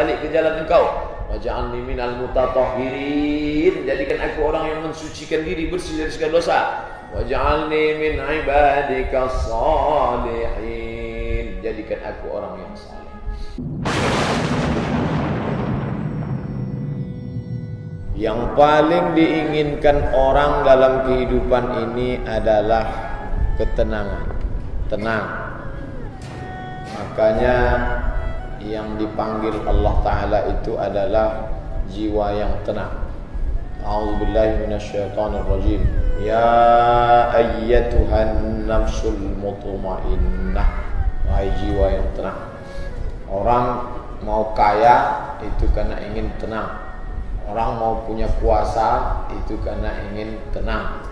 balik ke jalan Engkau. Waj'alni minal mutatahhirin, jadikan aku orang yang mensucikan diri, bersih dari segala dosa. Waj'alni min ibadikas salihin, jadikan aku orang yang saleh. Yang paling diinginkan orang dalam kehidupan ini adalah ketenangan, tenang. Makanya yang dipanggil Allah Ta'ala itu adalah jiwa yang tenang. A'udzubillahi minasyaitonir rajim. Ya ayyatuhan nafsul mutmainnah, wahai jiwa yang tenang. Orang mau kaya itu karena ingin tenang. Orang mau punya kuasa itu karena ingin tenang.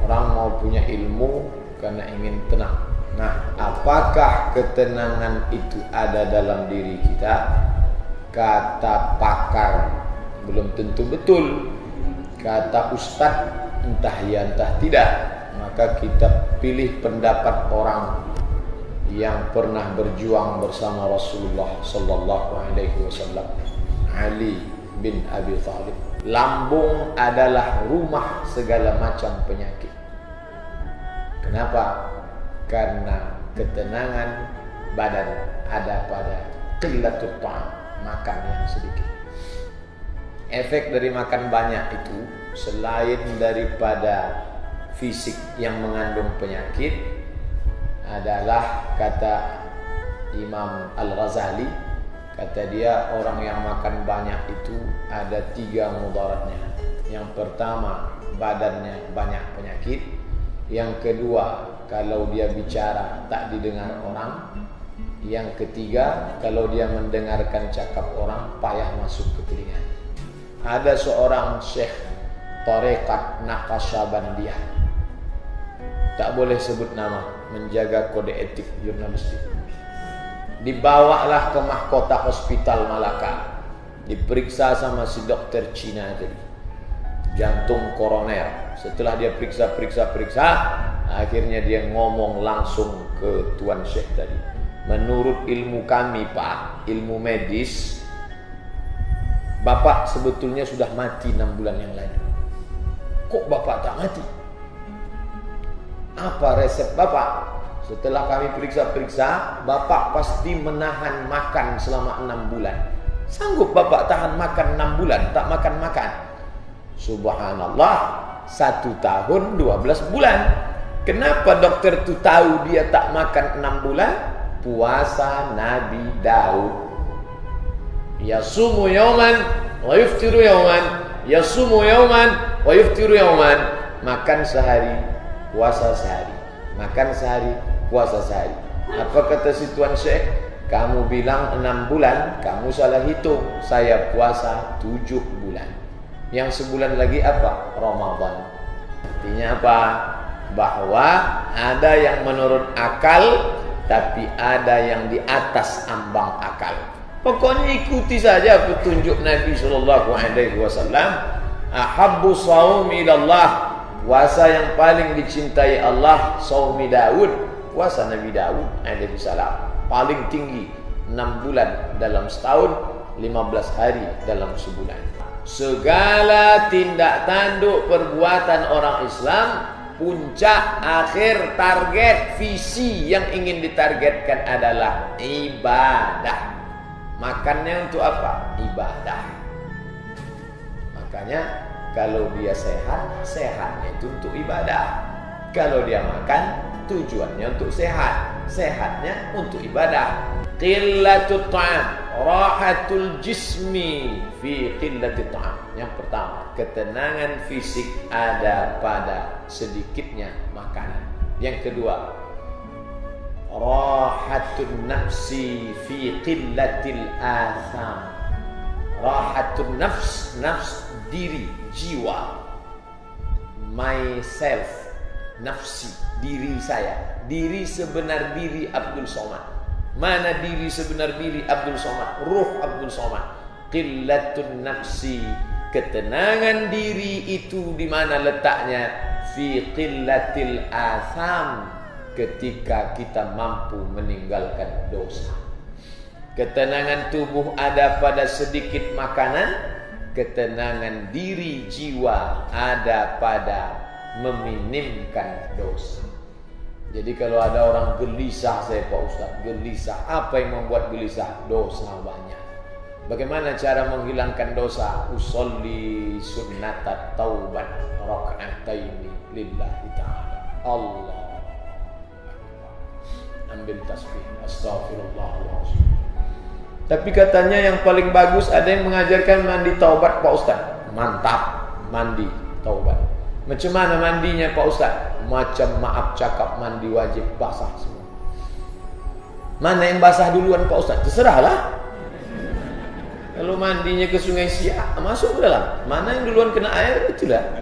Orang mau punya ilmu karena ingin tenang. Nah, apakah ketenangan itu ada dalam diri kita? Kata pakar belum tentu betul. Kata ustadz entah ya entah tidak. Maka kita pilih pendapat orang yang pernah berjuang bersama Rasulullah sallallahu alaihi wasallam, Ali bin Abi Thalib. Lambung adalah rumah segala macam penyakit. Kenapa? Karena ketenangan badan ada pada qillatul ta'am, makan yang sedikit. Efek dari makan banyak itu selain daripada fisik yang mengandung penyakit adalah, kata Imam Al-Ghazali, kata dia orang yang makan banyak itu ada 3 mudaratnya. Yang pertama, badannya banyak penyakit. Yang kedua, kalau dia bicara tak didengar orang. Yang ketiga, kalau dia mendengarkan cakap orang payah masuk ke telinga. Ada seorang syekh tarekat Naqsyabandiyah, tak boleh sebut nama, menjaga kode etik jurnalistik. Dibawalah ke mahkota hospital Malaka, diperiksa sama si dokter Cina tadi, jantung koroner. Setelah dia periksa, akhirnya dia ngomong langsung ke Tuan Syekh tadi. Menurut ilmu kami Pak, ilmu medis, Bapak sebetulnya sudah mati 6 bulan yang lalu. Kok Bapak tak mati? Apa resep Bapak? Setelah kami periksa, Bapak pasti menahan makan selama 6 bulan. Sanggup Bapak tahan makan 6 bulan, tak makan-makan? Subhanallah, 1 tahun 12 bulan. Kenapa dokter itu tahu dia tak makan 6 bulan? Puasa Nabi Daud. Yasumu yauman wa yuftiru yauman, yasumu yauman wa yuftiru yauman. Makan sehari, puasa sehari. Makan sehari, puasa sehari. Apa kata si Tuan Syekh? Kamu bilang 6 bulan, kamu salah hitung. Saya puasa 7 bulan. Yang sebulan lagi apa? Ramadan. Artinya apa? Bahwa ada yang menurut akal, tapi ada yang di atas ambang akal. Pokoknya ikuti saja petunjuk Nabi sallallahu alaihi wasallam. Ahabbu shaumi ilallah, puasa yang paling dicintai Allah shaumi Daud, puasa Nabi Daud alaihi salam. Paling tinggi 6 bulan dalam setahun, 15 hari dalam sebulan. Segala tindak tanduk perbuatan orang Islam, puncak, akhir, target, visi yang ingin ditargetkan adalah ibadah. Makannya untuk apa? Ibadah. Makanya kalau dia sehat, sehatnya itu untuk ibadah. Kalau dia makan, tujuannya untuk sehat, sehatnya untuk ibadah. Qillatul ta'am, rahatul jismi fi qillatit ta'am. Yang pertama, ketenangan fisik ada pada sedikitnya makanan. Yang kedua, rahatun nafsi fi qillatil atham. Rahatun nafs, nafs diri, jiwa. Myself, nafsi, diri saya. Diri sebenar diri Abdul Somad. Mana diri sebenar diri Abdul Somad? Ruh Abdul Somad. Qillatun nafsi, ketenangan diri itu di mana letaknya? Fi qillatil atham, ketika kita mampu meninggalkan dosa. Ketenangan tubuh ada pada sedikit makanan, ketenangan diri jiwa ada pada meminimkan dosa. Jadi kalau ada orang gelisah, saya Pak Ustaz, gelisah. Apa yang membuat gelisah? Dosa banyak. Bagaimana cara menghilangkan dosa? Usolli sunnatat taubat raka'ataini lillahi ta'ala. Allah. Ambil tasbih. Astaghfirullahaladzim. Tapi katanya yang paling bagus ada yang mengajarkan mandi taubat Pak Ustaz. Mantap, mandi taubat. Macam mana mandinya Pak Ustaz? Macam maaf cakap mandi wajib basah semua. Mana yang basah duluan Pak Ustaz? Terserahlah. Kalau mandinya ke Sungai Siak, masuk ke dalam. Mana yang duluan kena air, itulah.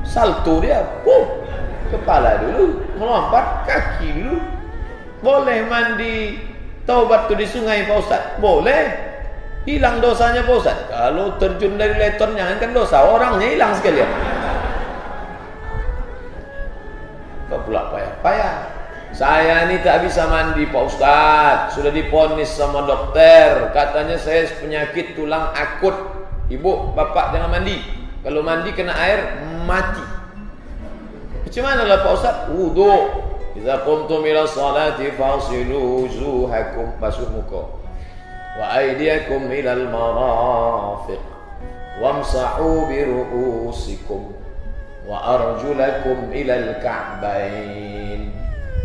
Salto dia, kepala dulu, melompat kaki dulu. Boleh mandi taubat tu di sungai Pak Ustaz? Boleh. Hilang dosanya Pak Ustaz. Kalau terjun dari leton, jangankan dosa, orangnya hilang sekalian. Kau pula payah-payah. Saya ini tak bisa mandi Pak Ustaz. Sudah diponis sama dokter. Katanya saya penyakit tulang akut. Ibu, bapak jangan mandi. Kalau mandi kena air, mati. Macam mana lah Pak Ustaz? Wudu. Idza qumtum ila salati fasilu wujuhakum, basuh muka. Wa aydiyakum ila al-marafiq. Wamsahu bi ru'usikum. Wa arjulakum ila al-ka'bain.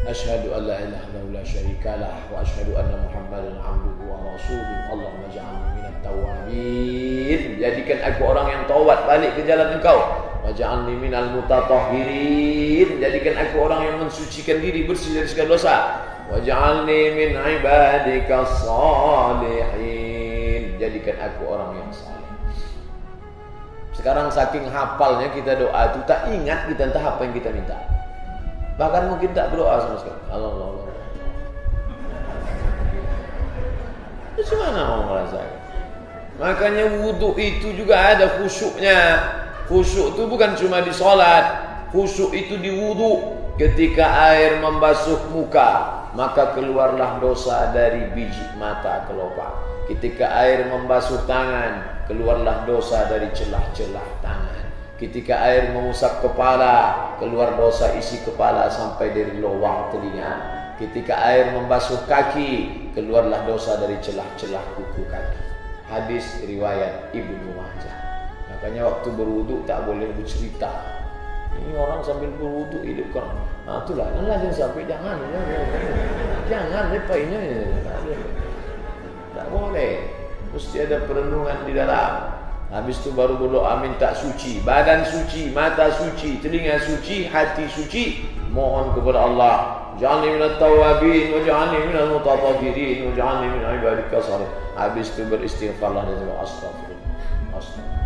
Asyhadu an la ilaha illallah la syarika lah wa asyhadu anna Muhammadan abduhu wa rasuluhu. Allahumma ja'alni minat tawwabin. Jadikan aku orang yang taubat balik ke jalan Engkau. Wa ja'alni minal mutatahhirin. Jadikan aku orang yang mensucikan diri, bersih dari segala dosa. Wa ja'alni min ibadikas salihin. Jadikan aku orang yang saleh. Sekarang saking hafalnya kita doa itu tak ingat kita entah apa yang kita minta. Bahkan mungkin tak berdoa sama sekali. Allah. Macam mana mau merasakan? Makanya wudu itu juga ada khusyuknya. Khusyuk itu bukan cuma di solat. Khusyuk itu di wudu. Ketika air membasuh muka, maka keluarlah dosa dari biji mata kelopak. Ketika air membasuh tangan, keluarlah dosa dari celah-celah tangan. Ketika air mengusap kepala, keluar dosa isi kepala sampai dari lubang telinga. Ketika air membasuh kaki, keluarlah dosa dari celah-celah kuku kaki. Hadis riwayat Ibnu Majah. Makanya waktu berwudu tak boleh bercerita. Ini orang sambil berwudu hidup kan. Nah, itulah jangan sampai jangan lepas ini. Tak boleh. Mesti ada perenungan di dalam. Habis itu baru berdoa minta suci. Badan suci, mata suci, telinga suci, hati suci. Mohon kepada Allah, ja'alni minat tawabin, wa ja'alni minal mutatahhirin, wa ja'alni min ibadika salih. Habis itu beristighfarlah dan astagfirullah.